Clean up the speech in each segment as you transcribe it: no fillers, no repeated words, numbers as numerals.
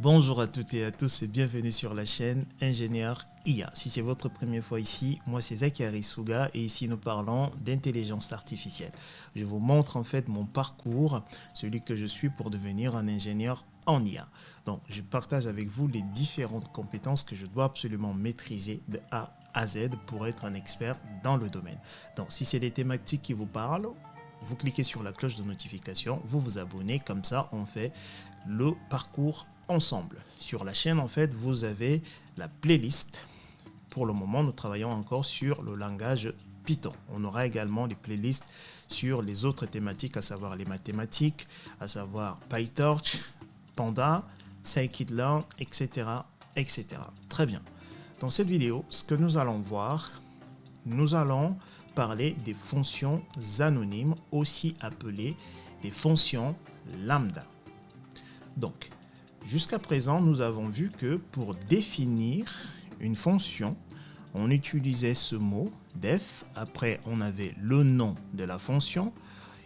Bonjour à toutes et à tous et bienvenue sur la chaîne Ingénieur IA. Si c'est votre première fois ici, moi c'est Zakari Souga et ici nous parlons d'intelligence artificielle. Je vous montre en fait mon parcours, celui que je suis pour devenir un ingénieur en IA. Donc je partage avec vous les différentes compétences que je dois absolument maîtriser de A à Z pour être un expert dans le domaine. Donc si c'est des thématiques qui vous parlent, vous cliquez sur la cloche de notification, vous vous abonnez, comme ça on fait le parcours ensemble. Sur la chaîne, en fait, vous avez la playlist. Pour le moment, nous travaillons encore sur le langage Python. On aura également des playlists sur les autres thématiques, à savoir les mathématiques, à savoir PyTorch, Panda, Scikit-learn, etc., etc. Très bien. Dans cette vidéo, ce que nous allons voir, nous allons parler des fonctions anonymes, aussi appelées des fonctions lambda. Donc, jusqu'à présent, nous avons vu que pour définir une fonction, on utilisait ce mot def. Après, on avait le nom de la fonction.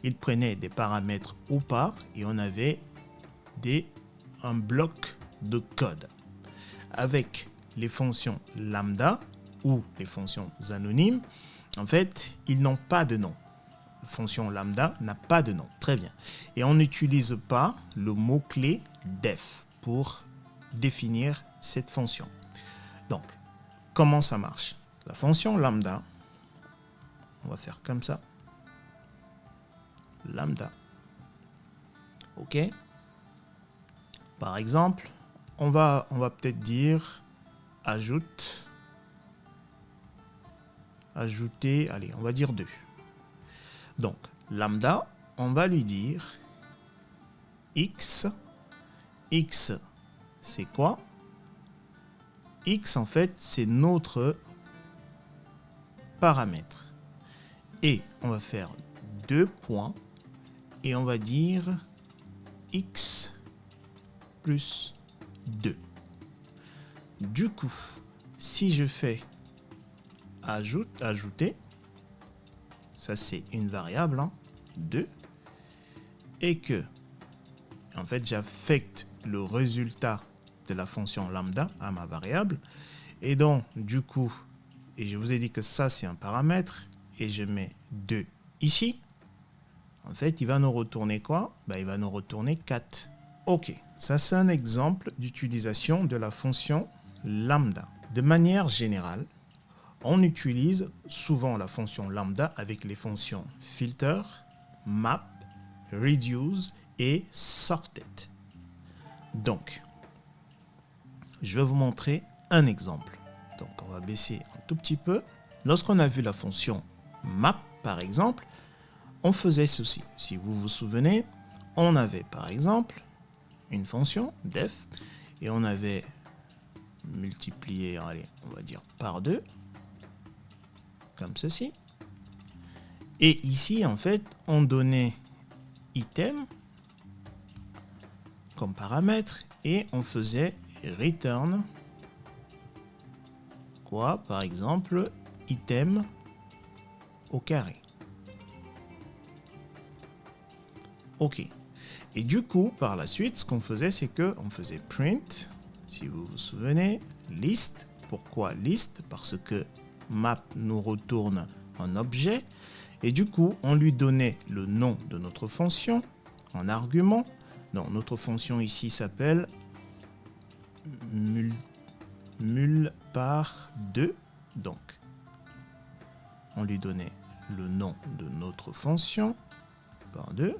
Il prenait des paramètres ou pas et on avait un bloc de code. Avec les fonctions lambda ou les fonctions anonymes, en fait, ils n'ont pas de nom. La fonction lambda n'a pas de nom. Très bien. Et on n'utilise pas le mot-clé def pour définir cette fonction. Donc, comment ça marche? La fonction lambda, on va faire comme ça. Lambda. OK? Par exemple, on va peut-être dire ajouter, allez, on va dire 2. Donc, lambda, on va lui dire x. X, c'est quoi? X, en fait, c'est notre paramètre. Et on va faire 2 points et on va dire x plus 2. Du coup, si je fais ajouter, ça c'est une variable, 2, et que, en fait, j'affecte le résultat de la fonction lambda à ma variable, et donc, du coup, et je vous ai dit que ça c'est un paramètre, et je mets 2 ici, en fait, il va nous retourner quoi? Il va nous retourner 4. Ok, ça c'est un exemple d'utilisation de la fonction lambda. De manière générale, on utilise souvent la fonction lambda avec les fonctions filter, map, reduce et sorted. Donc, je vais vous montrer un exemple. Donc, on va baisser un tout petit peu. Lorsqu'on a vu la fonction map, par exemple, on faisait ceci. Si vous vous souvenez, on avait par exemple une fonction def et on avait multiplié, allez, on va dire par 2. Comme ceci. Et ici, en fait, on donnait item comme paramètre et on faisait return quoi? Par exemple, item au carré. OK. Et du coup, par la suite, ce qu'on faisait, c'est qu'on faisait print, si vous vous souvenez, list. Pourquoi list? Parce que map nous retourne un objet et du coup on lui donnait le nom de notre fonction en argument. Donc notre fonction ici s'appelle mul par 2, donc on lui donnait le nom de notre fonction par 2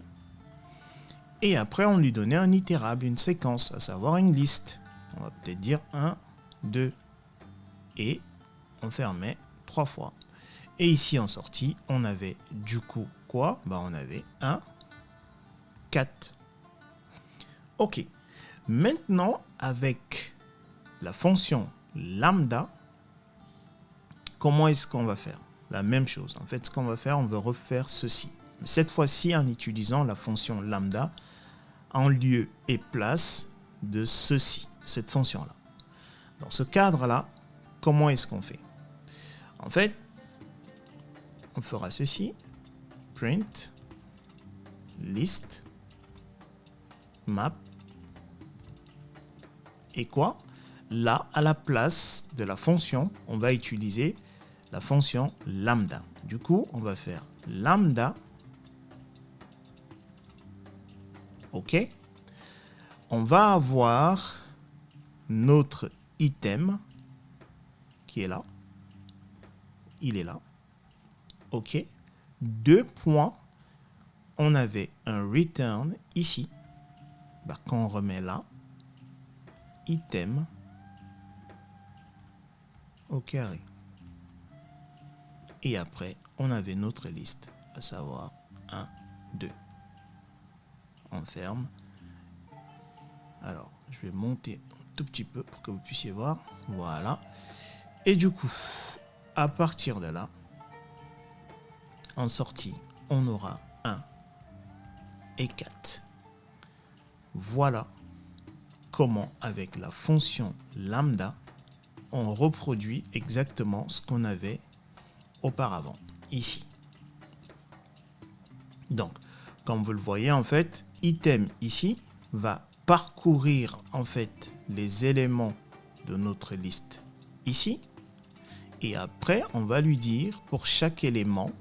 et après on lui donnait un itérable, une séquence, à savoir une liste. On va peut-être dire 1, 2 et on fermait 3 fois. Et ici en sortie, on avait du coup quoi? On avait 1, 4. Ok. Maintenant, avec la fonction lambda, comment est-ce qu'on va faire? La même chose. En fait, ce qu'on va faire, on va refaire ceci. Cette fois-ci, en utilisant la fonction lambda en lieu et place de ceci, cette fonction-là. Dans ce cadre-là, comment est-ce qu'on fait? En fait, on fera ceci, print, list, map, Et quoi? Là, à la place de la fonction, on va utiliser la fonction lambda. Du coup, on va faire lambda. OK. On va avoir notre item qui est là. Il est là. OK. Deux points. On avait un return ici. Quand on remet là, item au carré. Et après, on avait notre liste, à savoir 1, 2. On ferme. Alors, je vais monter un tout petit peu pour que vous puissiez voir. Voilà. Et du coup, à partir de là, en sortie, on aura 1 et 4. Voilà comment, avec la fonction lambda, on reproduit exactement ce qu'on avait auparavant, ici. Donc, comme vous le voyez, en fait, item ici va parcourir en fait les éléments de notre liste ici. Et après, on va lui dire, pour chaque élément,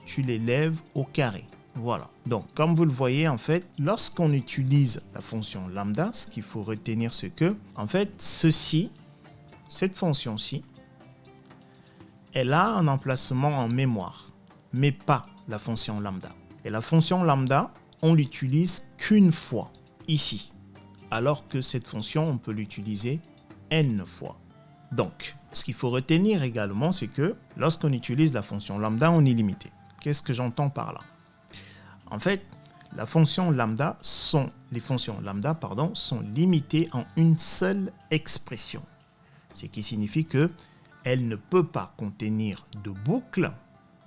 tu l'élèves au carré. Voilà. Donc, comme vous le voyez, en fait, lorsqu'on utilise la fonction lambda, ce qu'il faut retenir, c'est que, en fait, cette fonction-ci, elle a un emplacement en mémoire, mais pas la fonction lambda. Et la fonction lambda, on l'utilise qu'une fois, ici. Alors que cette fonction, on peut l'utiliser n fois. Donc, ce qu'il faut retenir également, c'est que lorsqu'on utilise la fonction lambda, on est limité. Qu'est-ce que j'entends par là? En fait, les fonctions lambda sont limitées en une seule expression. Ce qui signifie qu'elle ne peut pas contenir de boucles,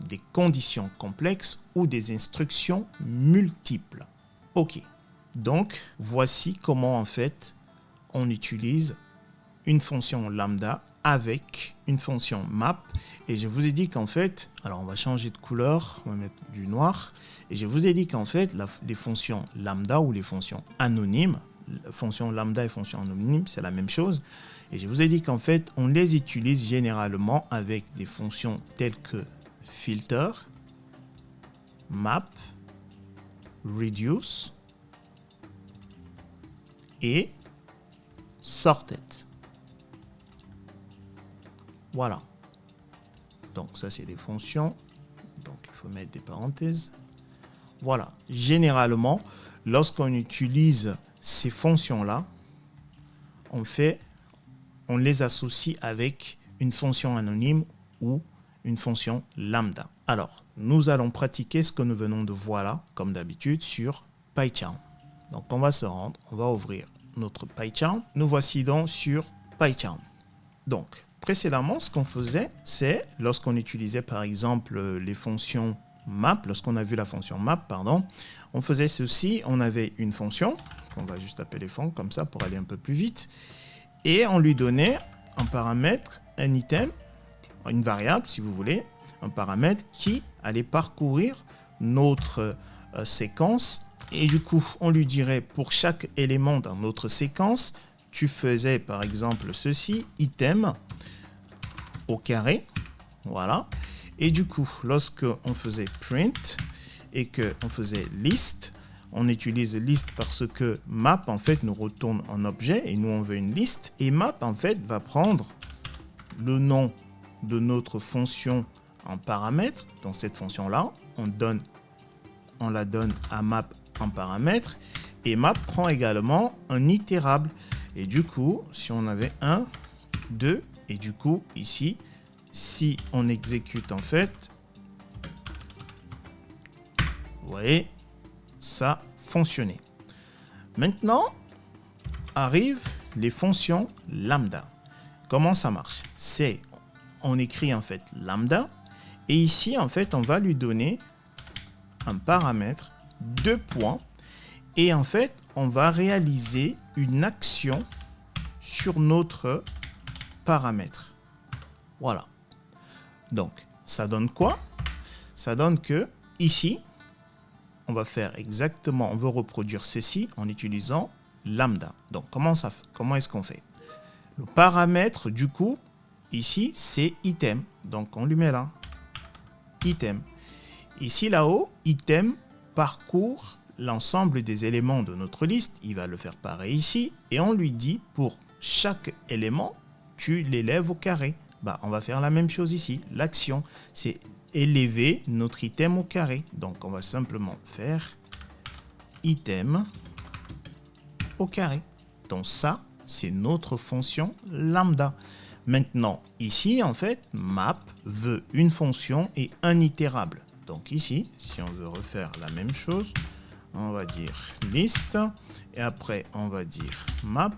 des conditions complexes ou des instructions multiples. OK. Donc, voici comment en fait on utilise une fonction lambda avec une fonction map. Et je vous ai dit qu'en fait, alors on va changer de couleur, on va mettre du noir. Et je vous ai dit qu'en fait, les fonctions lambda ou les fonctions anonymes, fonction lambda et fonction anonyme, c'est la même chose. Et je vous ai dit qu'en fait, on les utilise généralement avec des fonctions telles que filter, map, reduce et sorted. Voilà. Donc ça, c'est des fonctions. Donc il faut mettre des parenthèses. Voilà. Généralement, lorsqu'on utilise ces fonctions-là, on les associe avec une fonction anonyme ou une fonction lambda. Alors, nous allons pratiquer ce que nous venons de voir là, comme d'habitude, sur PyCharm. Donc on va se rendre, on va ouvrir notre PyCharm. Nous voici donc sur PyCharm. Donc, précédemment, ce qu'on faisait, c'est lorsqu'on utilisait par exemple les fonctions map, lorsqu'on a vu la fonction map, pardon, on faisait ceci, on avait une fonction, qu'on va juste appeler fond comme ça pour aller un peu plus vite, et on lui donnait un paramètre, un item, une variable si vous voulez, un paramètre qui allait parcourir notre séquence, et du coup, on lui dirait pour chaque élément dans notre séquence, tu faisais par exemple ceci, item, au carré, voilà. Et du coup, lorsque on faisait print et que on faisait list, on utilise list parce que map en fait nous retourne un objet et nous on veut une liste. Et map en fait va prendre le nom de notre fonction en paramètre. Dans cette fonction là, on la donne à map en paramètre. Et map prend également un itérable. Et du coup, si on avait 1, 2, et du coup, ici, si on exécute en fait, vous voyez, ça fonctionnait. Maintenant, arrivent les fonctions lambda. Comment ça marche? C'est, on écrit en fait lambda, et ici, en fait, on va lui donner un paramètre, 2 points, et en fait, on va réaliser une action sur notre paramètre. Voilà. Donc, ça donne quoi? Ça donne que ici, on va faire exactement, on veut reproduire ceci en utilisant lambda. Donc, comment est-ce qu'on fait? Le paramètre, du coup, ici, c'est item. Donc, on lui met là. Item. Ici, là-haut, item parcourt l'ensemble des éléments de notre liste. Il va le faire pareil ici. Et on lui dit, pour chaque élément, tu l'élèves au carré. Bah, on va faire la même chose ici. L'action, c'est élever notre item au carré. Donc, on va simplement faire item au carré. Donc, ça, c'est notre fonction lambda. Maintenant, ici, en fait, map veut une fonction et un itérable. Donc ici, si on veut refaire la même chose, on va dire list, et après, on va dire map,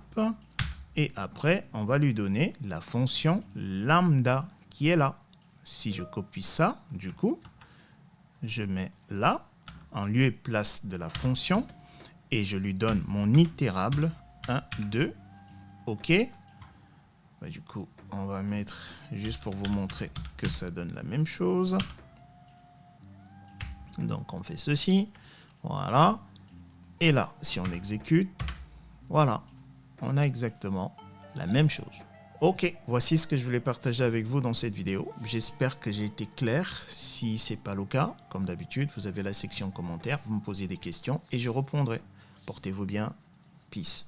et après, on va lui donner la fonction lambda qui est là. Si je copie ça, du coup, je mets là, en lieu et place de la fonction, et je lui donne mon itérable 1, 2, OK. Bah, du coup, on va mettre, juste pour vous montrer que ça donne la même chose. Donc, on fait ceci. Voilà. Et là, si on exécute, voilà, on a exactement la même chose. Ok, voici ce que je voulais partager avec vous dans cette vidéo. J'espère que j'ai été clair. Si ce n'est pas le cas, comme d'habitude, vous avez la section commentaires, vous me posez des questions et je répondrai. Portez-vous bien. Peace.